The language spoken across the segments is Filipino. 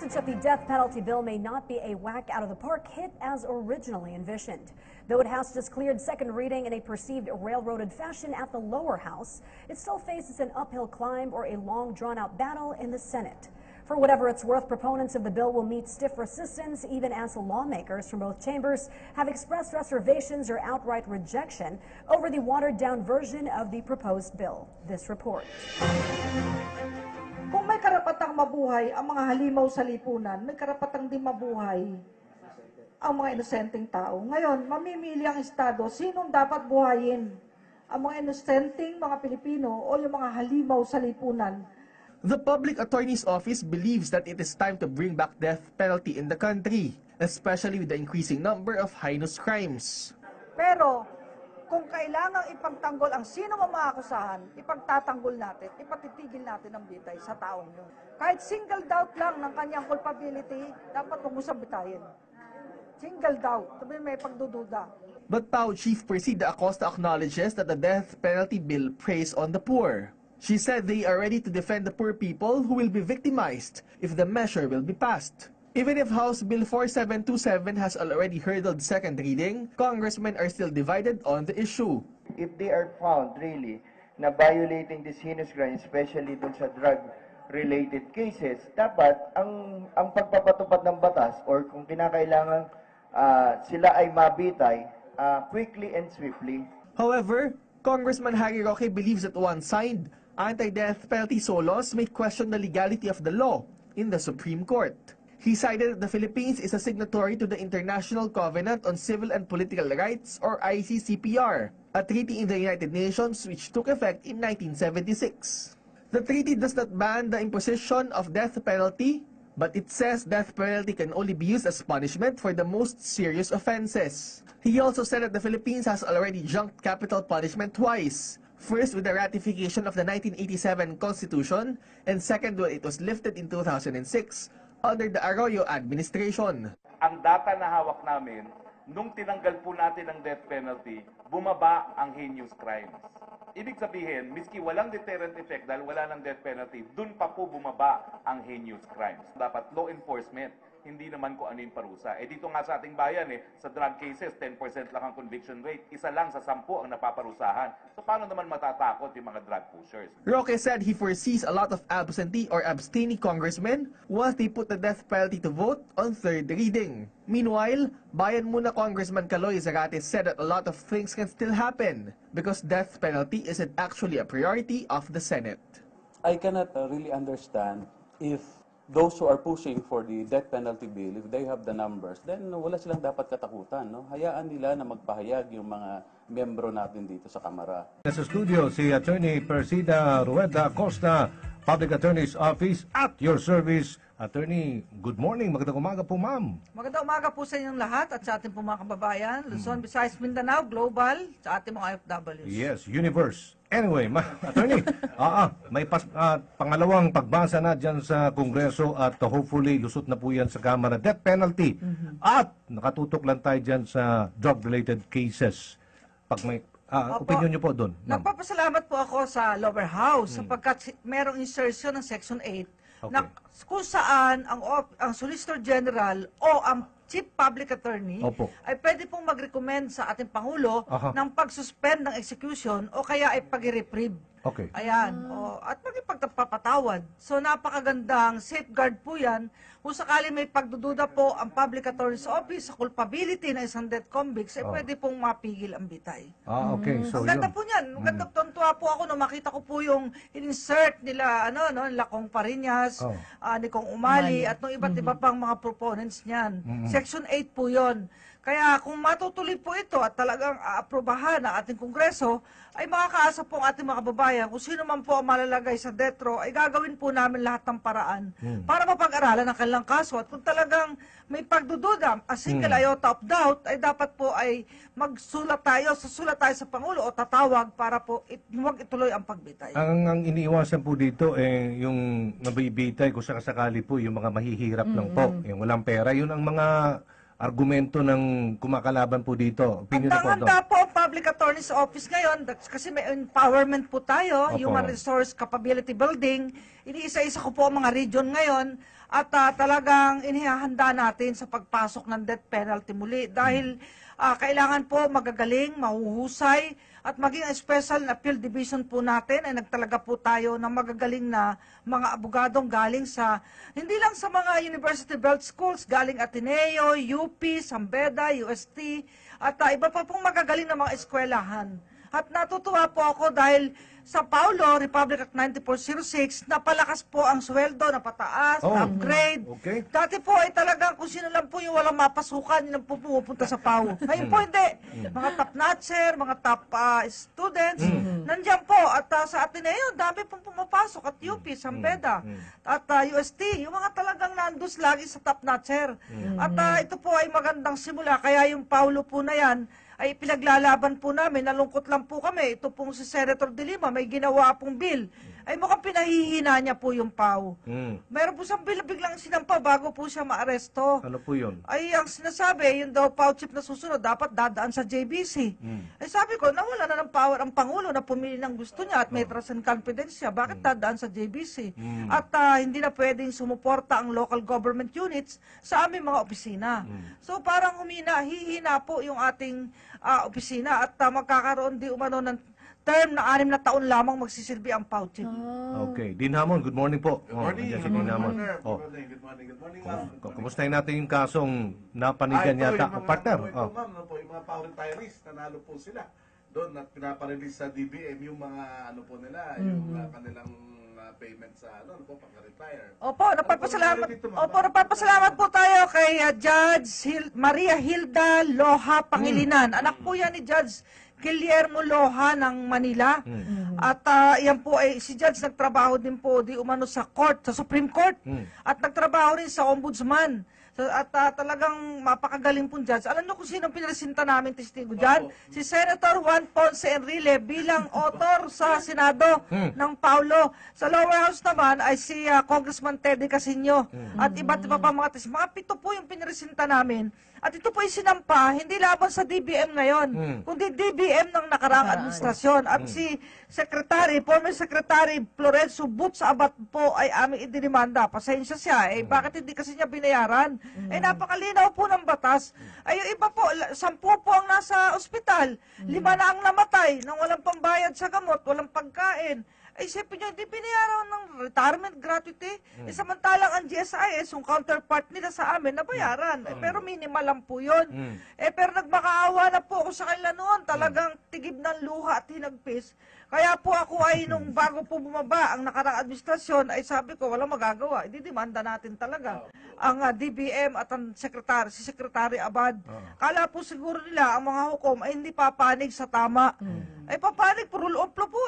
passage of the death penalty bill may not be a whack out of the park hit as originally envisioned. Though it has just cleared second reading in a perceived railroaded fashion at the lower house, it still faces an uphill climb or a long drawn-out battle in the Senate. For whatever it's worth, proponents of the bill will meet stiff resistance, even as lawmakers from both chambers have expressed reservations or outright rejection over the watered-down version of the proposed bill. This report. Kung may karapatang mabuhay ang mga halimaw sa lipunan, may karapatang din mabuhay ang mga inosenteng tao. Ngayon, mamimili ang Estado sinong dapat buhayin, ang mga inosenteng mga Pilipino o yung mga halimaw sa lipunan. The Public Attorney's Office believes that it is time to bring back death penalty in the country, especially with the increasing number of heinous crimes. Pero, kung kailangang ipagtanggol ang sino mang maakusahan, ipagtatanggol natin, ipatitigil natin ang bitay sa taong yun. Kahit single doubt lang ng kanyang culpability, dapat huwag mo sabitayin. Single doubt, sabihin may pagdududa. But PAO Chief Presida Acosta acknowledges that the death penalty bill preys on the poor. She said they are ready to defend the poor people who will be victimized if the measure will be passed. Even if House Bill 4727 has already hurdled second reading, congressmen are still divided on the issue. If they are found really na violating this heinous crime, especially dun sa drug-related cases, dapat ang pagpapatupad ng batas or kung kinakailangan sila ay mabitay quickly and swiftly. However, Congressman Harry Roque believes that once signed, anti-death penalty laws may question the legality of the law in the Supreme Court. He cited that the Philippines is a signatory to the International Covenant on Civil and Political Rights, or ICCPR, a treaty in the United Nations which took effect in 1976. The treaty does not ban the imposition of death penalty, but it says death penalty can only be used as punishment for the most serious offenses. He also said that the Philippines has already junked capital punishment twice. First with the ratification of the 1987 Constitution, and second when it was lifted in 2006 under the Arroyo administration. Ang data na hawak namin, nung tinanggal po natin ang death penalty, bumaba ang heinous crimes. Ibig sabihin, miski walang deterrent effect dahil wala ng death penalty, dun pa po bumaba ang heinous crimes. Dapat law enforcement, hindi naman kung ano yung parusa. Dito nga sa ating bayan, sa drug cases, 10% lang ang conviction rate. Isa lang sa 10 ang napaparusahan. So paano naman matatakot yung mga drug pushers? Roque said he foresees a lot of absentee or abstaining congressmen once they put the death penalty to vote on third reading. Meanwhile, Bayan Muna Congressman Caloy Zarate said that a lot of things can still happen because death penalty isn't actually a priority of the Senate. I cannot really understand if those who are pushing for the death penalty bill, if they have the numbers, then wala silang dapat katakutan. No? Hayaan nila na magpahayag yung mga membro natin dito sa Kamara. Sa studio, si Attorney Presida Rueda Acosta, Public Attorney's Office, at your service. Attorney, good morning. Magandang umaga po, ma'am. Magandang umaga po sa inyong lahat at sa ating po mga kababayan, Luzon, Visayas, Mindanao, Global, sa ating mga OFWs. Yes, universe. Anyway, Attorney, may pangalawang pagbasa na dyan sa Kongreso at hopefully lusot na po yan sa Kamara. Death penalty. At nakatutok lang tayo dyan sa drug-related cases. Pag may opinion nyo po doon. Nagpapasalamat po ako sa lower house sapagkat merong insertion ng Section 8 na kung saan ang Solicitor General o ang Chief Public Attorney ay pwede pong mag-recommend sa ating Pangulo ng pag-suspend ng execution o kaya ay pag-reprieve. Ayan. At magpagpapatawad. So napakagandang safeguard po yan. Kung sakali may pagdududa po ang Public Attorney's Office sa culpability ng isang death convict, ay pwede pong mapigil ang bitay. So ang ganda po niyan. Ang ganda, tuntua po ako nung makita ko po yung in-insert nila, nila Kong Pariñas, ni Kong Umali, at nung iba't iba pang mga proponents niyan. Section 8 po yon. Kaya kung matutuloy po ito at talagang aaprobahan ng ating Kongreso, ay makakaasa po ang ating mga kababayan kung sino man po ang malalagay sa death row, ay gagawin po namin lahat ng paraan para mapag-aralan ang kanilang kaso. At kung talagang may pagdududa, a single iota of doubt, ay dapat po ay susulat tayo sa Pangulo o tatawag para po huwag ituloy ang pagbitay. Ang iniiwasan po dito, yung nabibitay kung sakasakali po, yung mga mahihirap lang po, yung walang pera, yun ang mga argumento ng kumakalaban po dito. Handa po ang Public Attorney's Office ngayon kasi may empowerment po tayo, human resource capability building. Iniisa-isa ko po ang mga region ngayon at talagang inihahanda natin sa pagpasok ng death penalty muli dahil kailangan po magagaling, mahuhusay at maging ang special na appeal division po natin ay nagtalaga po tayo ng magagaling na mga abogadong galing sa hindi lang sa mga University Belt Schools, galing Ateneo, UP, Sambeda, UST at iba pa pong magagaling na mga eskwelahan. At natutuwa po ako dahil sa Paulo, Republic Act 9406, napalakas po ang sweldo, napataas, upgrade. Okay. Dati po ay talagang kung sino lang po yung walang mapasukan, yun lang po pumupunta sa PAU. Ngayon po hindi. Mga top notcher, mga top students, nandiyan po. At sa Ateneo, dami pong pumapasok at UP, Sambeda, at UST, yung mga talagang nandus lagi sa top notcher. At ito po ay magandang simula, kaya yung Paulo po na yan, ay pinaglalaban po namin, nalungkot lang po kami. Ito pong si Senator De Lima, may ginawa pong bill. Ay mukhang pinahihina niya po yung PAW. Meron po siyang bill biglang sinampa bago po siya maaresto. Ano po yun? Ay ang sinasabi, yung daw PAW chief na susunod, dapat dadaan sa JBC. Ay sabi ko, nawala na ng power ang Pangulo na pumili ng gusto niya at may trust and confidence siya. Bakit dadaan sa JBC? At hindi na pwedeng sumuporta ang local government units sa aming mga opisina. So parang hihina po yung ating opisina at magkakaroon di umano ng term na 6 na taon lamang magsisilbi ang PAW chief. Okay. Dean Hamon, good morning po. Good morning. Nandiyan si Dean Hamon. Good morning. Good morning, ma'am. Kumustahin natin yung kasong napanigan yata. Partner. Ito, ma'am, yung mga PAW retirees, nanalo po sila. Doon at pinaparelease sa DBM yung mga ano po nila, yung kanilang payment sa pagka-retire. Napapasalamat po tayo kay Judge Maria Hilda Loha Pangilinan. Anak po yan ni Judge Guillermo Loha ng Manila. At yan po ay si Judge nagtrabaho din po di umano sa court, sa Supreme Court. At nagtrabaho rin sa Ombudsman. At talagang mapakagaling pong judge. Alam niyo kung sino pinaresinta namin testigo dyan? Si Senator Juan Ponce Enrile bilang author sa Senado ng Paulo. Sa lower house naman ay si Congressman Teddy Casino at iba't iba pa mga testigo. Mga 7 po yung pinaresinta namin. At ito po ay sinampa, hindi laban sa DBM ngayon, kundi DBM ng nakaraang administrasyon. At si former Secretary Florencio Boots Abad po ay aming idinimanda. Pasensya siya, bakit hindi kasi niya binayaran? Napakalinaw po ng batas. Ay yung iba po, 10 po ang nasa ospital, 5 na ang namatay nang walang pambayad sa gamot, walang pagkain. Ay isipin nyo, hindi binayaran ng retirement gratuity. Samantalang ang GSIS, yung counterpart nila sa amin, nabayaran. Pero minimal lang po yun. Pero nagmakaawa na po ako sa kanila noon. Talagang tigib ng luha at hinagpis. Kaya po ako ay nung bago po bumaba ang nakaraang administrasyon, ay sabi ko, walang magagawa. Ididimanda natin talaga ang DBM at ang si Secretary Abad. Kala po siguro nila ang mga hukom ay hindi papanig sa tama. Ay papanig po, rule of law po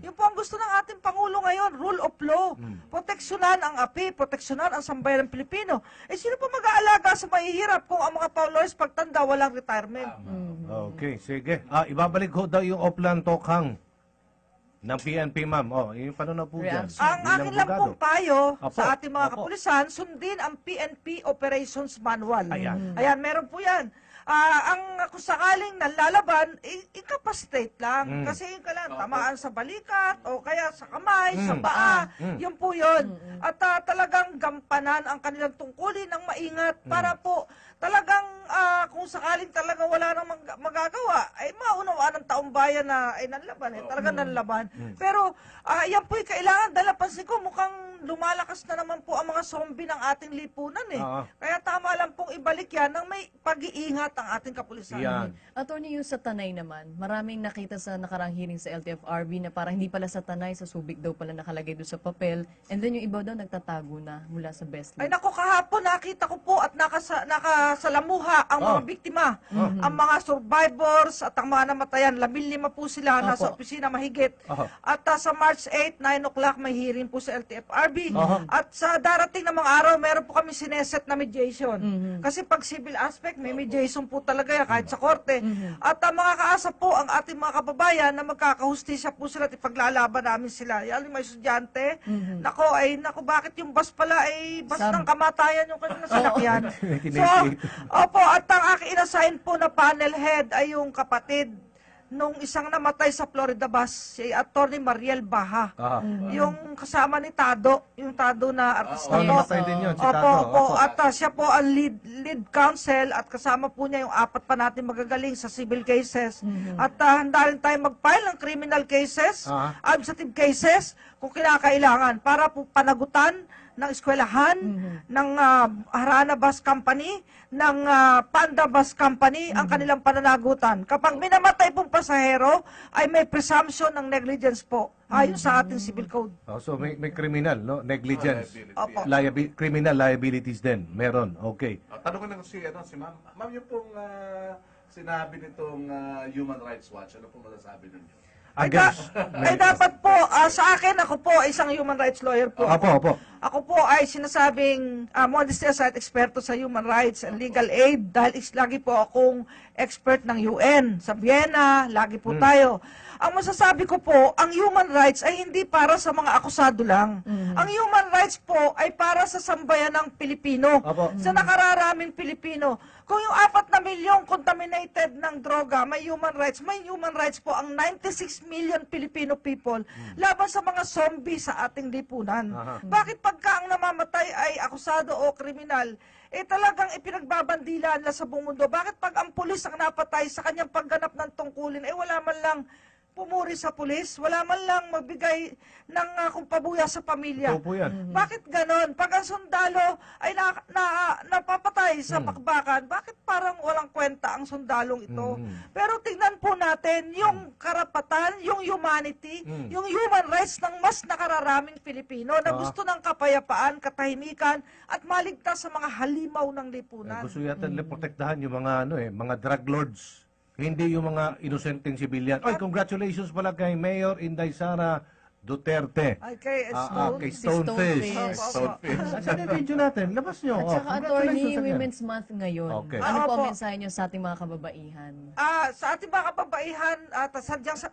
Yung po ang gusto ng ating Pangulo ngayon, rule of law. Proteksyonan ang api, proteksyonan ang sambayan ng Pilipino. Sino pa mag-aalaga sa mahihirap kung ang mga lawyers pagtanda walang retirement? Okay, sige. Ibabalik ko daw yung Oplan Tokhang ng PNP, ma'am. Yung paano na po dyan? Ang akin lang pong payo sa ating mga Apo. kapulisan, sundin ang PNP Operations Manual. Ayan. Meron po yan. Kung sakaling nalalaban, incapacitate lang. Kasi yung kailangan tamaan sa balikat o kaya sa kamay, sa paa. Yun po yun. At talagang gampanan ang kanilang tungkulin ng maingat para po talagang kung sakaling talaga wala nang magagawa, ay maunawaan ng taong bayan na ay nanlaban. Talagang nanlaban. Pero yan po kailangan, dahil napansin ko mukhang lumalakas na naman po ang mga zombie ng ating lipunan Kaya tama lang pong ibalik yan ng may pag-iingat ang ating kapulisan. Yan. Attorney, yung sa Tanay naman, maraming nakita sa nakarang hearing sa LTFRB na parang hindi pala sa Tanay, sa Subic daw pala nakalagay doon sa papel. And then yung iba daw nagtatago na mula sa Beslan. Ay naku, kahapon nakita ko po at nakasalamuha ang mga biktima, ang mga survivors at ang mga namatayan. 15 po sila nasa opisina mahigit. At sa March 8, 9 o'clock may hearing po sa LTFRB. At sa darating na mga araw, meron po kami sineset na mediation. Kasi pag civil aspect, may mediation po talaga yan kahit sa korte. At mga kaasa po ang ating mga kababayan na magkakahustisya po sila at ipaglalaban namin sila. Yan yung may estudyante. Naku, bakit yung bus pala ay bus ng kamatayan yung kanilang sinakyan. So, at ang aking inassign po na panel head ay yung kapatid nung isang namatay sa Florida bus, si Attorney Mariel Baha. Yung kasama ni Tado, yung Tado na artista po. namatay din yun, si Opo, Tado. opo. At siya po ang lead counsel at kasama po niya yung 4 pa natin magagaling sa civil cases. At handa rin tayo mag-file ng criminal cases, administrative cases, kung kinakailangan, para po panagutan ng eskwelahan, ng Harana Bus Company, ng Panda Bus Company, ang kanilang pananagutan. Kapag minamatay pong pasahero, ay may presumption ng negligence po, ayon sa ating civil code. So may criminal, no? Negligence. Opo. Criminal liabilities din. Meron. Okay. Tanong ko na si Ma'am. Ma'am, yung pong sinabi nitong Human Rights Watch, ano pong masasabi ninyo? Ay dapat po, sa akin, ako po, isang human rights lawyer po. Opo. Ako po ay sinasabing modesty aside, eksperto sa human rights and legal aid dahil lagi po akong expert ng UN. Sa Vienna, lagi po tayo. Ang masasabi ko po, ang human rights ay hindi para sa mga akusado lang. Ang human rights po ay para sa sambayan ng Pilipino, sa nakararaming Pilipino. Kung yung 4 na milyong contaminated ng droga, may human rights po ang 96 million Filipino people laban sa mga zombie sa ating lipunan. Bakit pagka ang namamatay ay akusado o kriminal, talagang ipinagbabandila na sa buong mundo? Bakit pag ang pulis ang napatay sa kanyang pagganap ng tungkulin, wala man lang pumuri sa pulis, wala man lang magbigay ng kumpabuya sa pamilya. Opo yan. Bakit ganon? Pag ang sundalo ay napapatay sa pakbakan, bakit parang walang kwenta ang sundalong ito? Pero tingnan po natin yung karapatan, yung humanity, yung human rights ng mas nakararaming Pilipino na gusto ng kapayapaan, katahimikan, at maligtas sa mga halimaw ng lipunan. Gusto yata nila protektahan yung mga mga drug lords. Hindi yung mga inosenteng sibilyan. Oy, congratulations pala kay Mayor Inday Sara Duterte. Ay, kay Kay Stonefish. Stonefish. Saan yung video natin? Labas nyo. At saka, Attorney, congratulations again. Women's Month ngayon. Okay. Ano po Opo. ang mensahe nyo sa ating mga kababaihan? Sa ating mga kababaihan,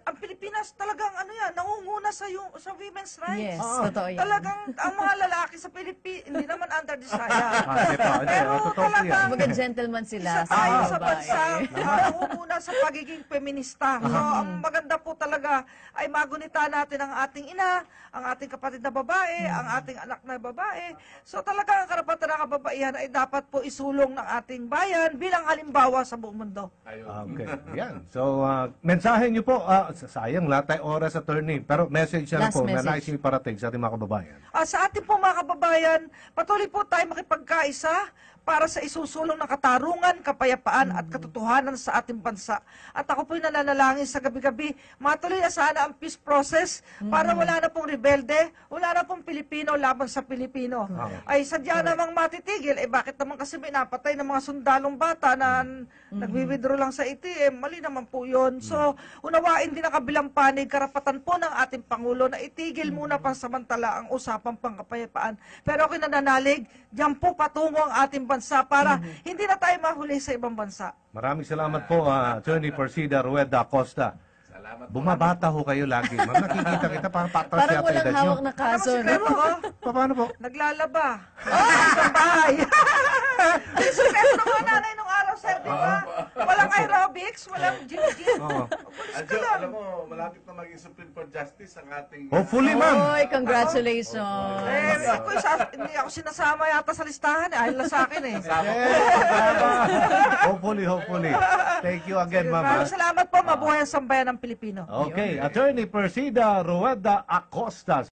ang Pilipinas talagang nangunguna sa women's rights. Yes, totoo yan. Talagang ang mga lalaki sa Pilipinas, hindi naman under desire. Hindi Pero totoo po yan. talagang Mga gentleman sila isa sa tayo mga sa babae. bansa nangunguna sa pagiging feminista. So, ang maganda po talaga ay magunita natin ang ating ina, ang ating kapatid na babae, ang ating anak na babae. So, talaga ang karapatan ng kababaihan ay dapat po isulong ng ating bayan bilang halimbawa sa buong mundo. Okay. Yan. So, mensahe nyo po. Sayang, lahat tayo oras, attorney. Pero message na Last po na message. nais nyo iparating sa ating mga kababayan. Sa ating po mga kababayan, patuloy po tayo makipagkaisa para sa isusulong ng katarungan, kapayapaan at katotohanan sa ating bansa. At ako po'y nananalangin sa gabi-gabi, matuloy na sana ang peace process para wala na pong rebelde, wala na pong Pilipino laban sa Pilipino. Ay sadya namang matitigil, bakit naman kasi may napatay ng mga sundalong bata na nagwi-withdraw lang sa ATM, mali naman po yun. So, unawain din ang kabilang panig, karapatan po ng ating Pangulo na itigil muna pansamantala ang usapang pangkapayapaan. Pero ako'y nananalig, diyan po patungo ang ating bansa para hindi na tayo mahuli sa ibang bansa. Maraming salamat po, Attorney Persida Rueda Acosta. Salamat. Bumabata ho kayo lagi. Ma'am, nakikita kita parang patras Parang yata walang edad nyo. hawak na kaso, no? Sikreto ko, Paano po? naglalaba. Sa bahay. Yung sikreto ng mga nanay nung araw, sir, di ba? Walang aerobics, walang gym-gym. Alam mo, malapit na maging Supreme Court Justice ang ating... Hopefully, ma'am. Oy, congratulations. Hindi ako sinasama yata sa listahan. Ahil na sa akin eh. Hopefully. Thank you again, ma'am. Maraming salamat po. Mabuhay ang sambayan ng Pilipino. Okay, Attorney Persida Rueda Acosta.